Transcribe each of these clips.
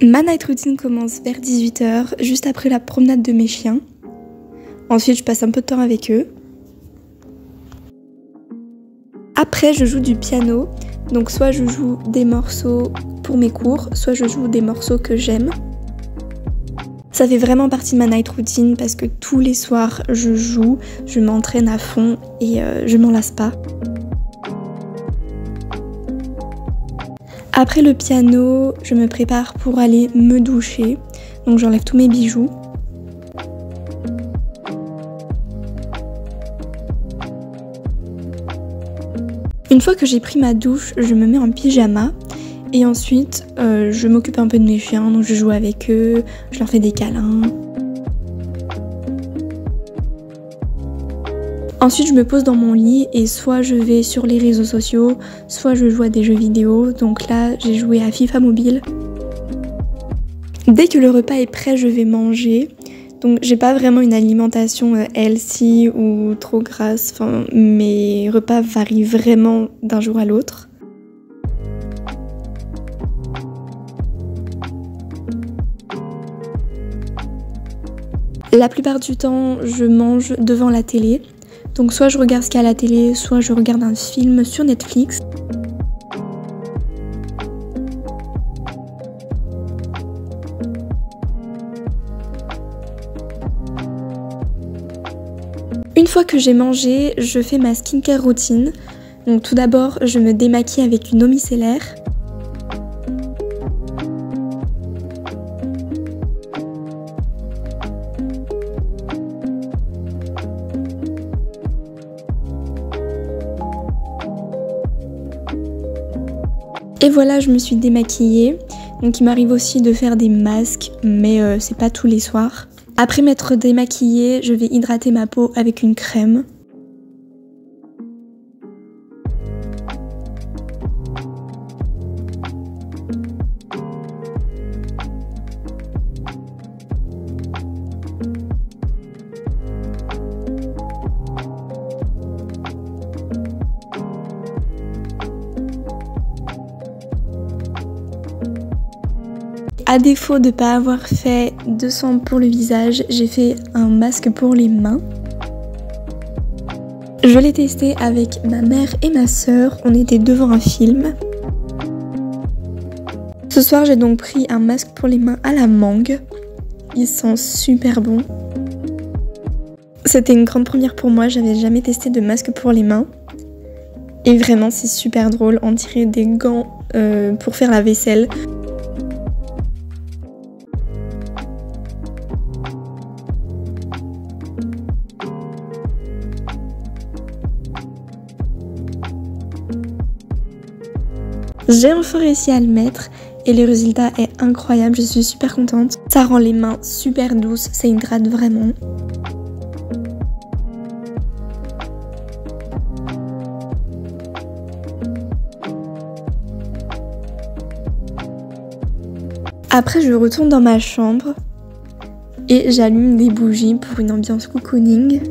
Ma night routine commence vers 18 h, juste après la promenade de mes chiens. Ensuite, je passe un peu de temps avec eux. Après, je joue du piano. Donc soit je joue des morceaux pour mes cours, soit je joue des morceaux que j'aime. Ça fait vraiment partie de ma night routine parce que tous les soirs je joue, je m'entraîne à fond et je m'en lasse pas. Après le piano, je me prépare pour aller me doucher. Donc j'enlève tous mes bijoux. Une fois que j'ai pris ma douche, je me mets en pyjama et ensuite je m'occupe un peu de mes chiens, donc je joue avec eux, je leur fais des câlins. Ensuite je me pose dans mon lit et soit je vais sur les réseaux sociaux, soit je joue à des jeux vidéo, donc là j'ai joué à FIFA Mobile. Dès que le repas est prêt, je vais manger. Donc j'ai pas vraiment une alimentation healthy ou trop grasse, enfin mes repas varient vraiment d'un jour à l'autre. La plupart du temps, je mange devant la télé. Donc soit je regarde ce qu'il y a à la télé, soit je regarde un film sur Netflix. Une fois que j'ai mangé, je fais ma skincare routine. Donc tout d'abord, je me démaquille avec une eau micellaire. Et voilà, je me suis démaquillée. Donc il m'arrive aussi de faire des masques, mais c'est pas tous les soirs. Après m'être démaquillée, je vais hydrater ma peau avec une crème. À défaut de ne pas avoir fait de soins pour le visage, j'ai fait un masque pour les mains. Je l'ai testé avec ma mère et ma sœur, on était devant un film. Ce soir j'ai donc pris un masque pour les mains à la mangue. Il sent super bon. C'était une grande première pour moi, j'avais jamais testé de masque pour les mains. Et vraiment c'est super drôle, on dirait des gants pour faire la vaisselle. J'ai enfin réussi à le mettre et le résultat est incroyable, je suis super contente. Ça rend les mains super douces, ça hydrate vraiment. Après je retourne dans ma chambre et j'allume des bougies pour une ambiance cocooning.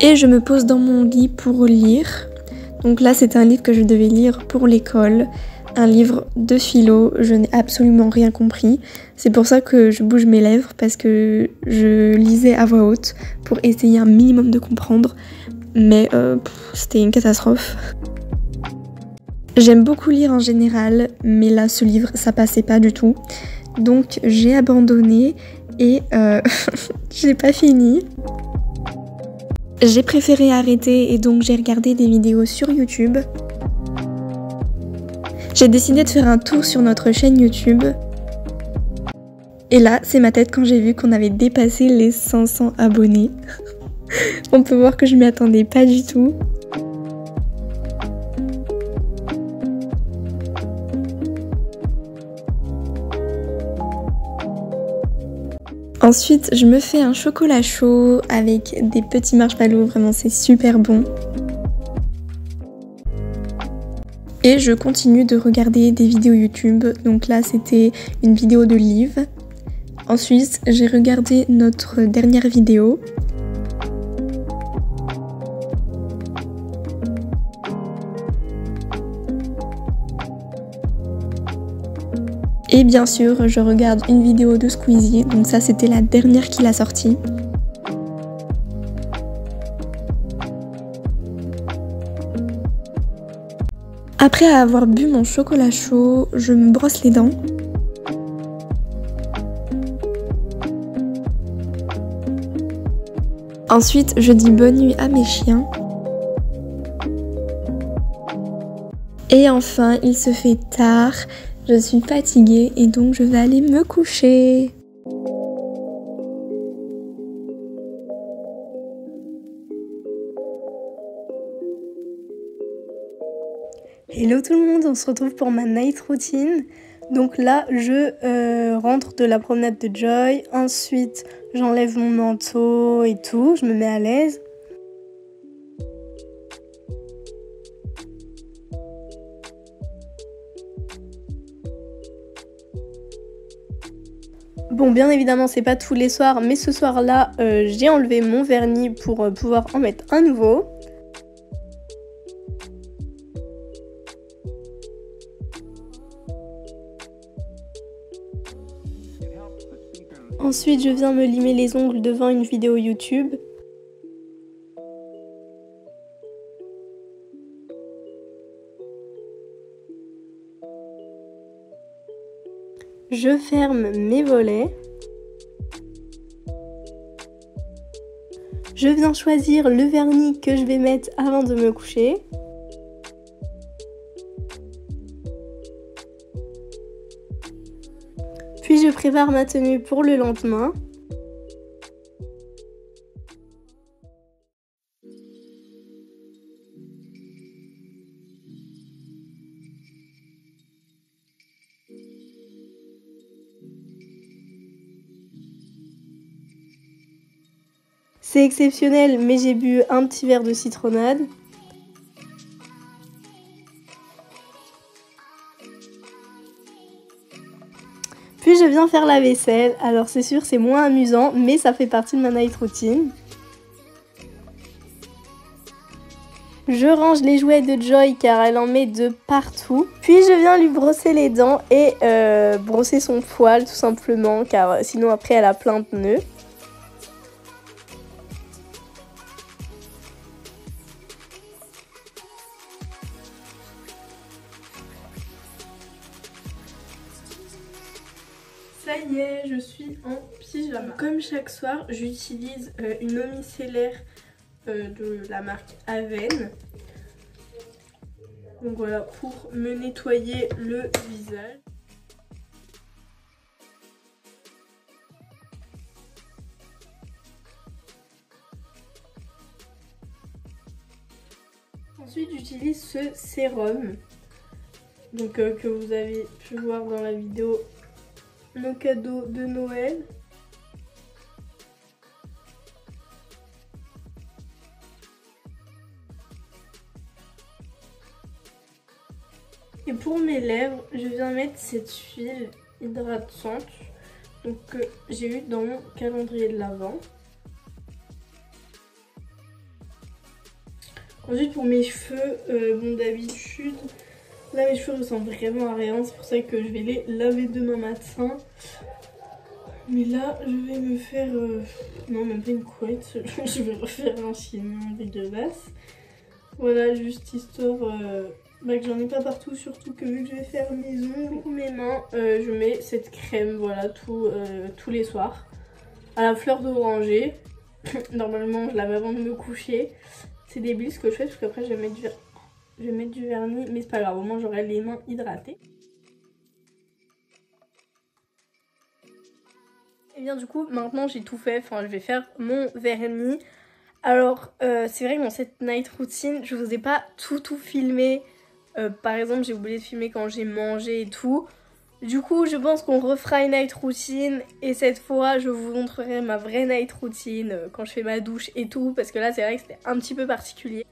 Et je me pose dans mon lit pour lire. Donc là c'est un livre que je devais lire pour l'école. Un livre de philo, je n'ai absolument rien compris. C'est pour ça que je bouge mes lèvres parce que je lisais à voix haute pour essayer un minimum de comprendre. Mais c'était une catastrophe. J'aime beaucoup lire en général, mais là ce livre ça passait pas du tout. Donc j'ai abandonné et j'ai pas fini. J'ai préféré arrêter et donc j'ai regardé des vidéos sur YouTube. J'ai décidé de faire un tour sur notre chaîne YouTube. Et là, c'est ma tête quand j'ai vu qu'on avait dépassé les 500 abonnés. On peut voir que je m'y attendais pas du tout. Ensuite, je me fais un chocolat chaud avec des petits marshmallows, vraiment c'est super bon. Et je continue de regarder des vidéos YouTube, donc là c'était une vidéo de Liv. Ensuite, j'ai regardé notre dernière vidéo. Et bien sûr, je regarde une vidéo de Squeezie, donc ça c'était la dernière qu'il a sortie. Après avoir bu mon chocolat chaud, je me brosse les dents. Ensuite, je dis bonne nuit à mes chiens. Et enfin, il se fait tard, je suis fatiguée et donc je vais aller me coucher. Hello tout le monde, on se retrouve pour ma night routine. Donc là, je rentre de la promenade de Joy. Ensuite, j'enlève mon manteau et tout, je me mets à l'aise. Bon, bien évidemment, c'est pas tous les soirs, mais ce soir-là, j'ai enlevé mon vernis pour pouvoir en mettre un nouveau. Ensuite, je viens me limer les ongles devant une vidéo YouTube. Je ferme mes volets. Je viens choisir le vernis que je vais mettre avant de me coucher. Puis je prépare ma tenue pour le lendemain. C'est exceptionnel, mais j'ai bu un petit verre de citronnade. Puis je viens faire la vaisselle. Alors c'est sûr, c'est moins amusant, mais ça fait partie de ma night routine. Je range les jouets de Joy car elle en met de partout. Puis je viens lui brosser les dents et brosser son poil tout simplement car sinon après elle a plein de nœuds. Ça y est, je suis en pyjama. Comme chaque soir, j'utilise une eau micellaire de la marque Aven. Donc voilà, pour me nettoyer le visage. Ensuite, j'utilise ce sérum donc, que vous avez pu voir dans la vidéo. Nos cadeaux de Noël. Et pour mes lèvres, je viens mettre cette huile hydratante donc, que j'ai eu dans mon calendrier de l'Avent. Ensuite pour mes cheveux, bon d'habitude, là mes cheveux ressemblent vraiment à rien, c'est pour ça que je vais les laver demain matin. Mais là je vais me faire, non même pas une couette, je vais refaire un chignon dégueulasse. Voilà, juste histoire que j'en ai pas partout, surtout que vu que je vais faire mes ongles. Pour mes mains, je mets cette crème, voilà, tous les soirs. À la fleur d'oranger. Normalement je lave avant de me coucher. C'est débile ce que je fais parce qu'après je vais mettre du vernis, mais c'est pas grave, au moins j'aurai les mains hydratées. Et bien du coup maintenant j'ai tout fait, enfin je vais faire mon vernis. Alors c'est vrai que dans cette night routine je vous ai pas tout filmé. Par exemple j'ai oublié de filmer quand j'ai mangé et tout. Du coup je pense qu'on refera une night routine et cette fois je vous montrerai ma vraie night routine quand je fais ma douche et tout, parce que là c'est vrai que c'était un petit peu particulier.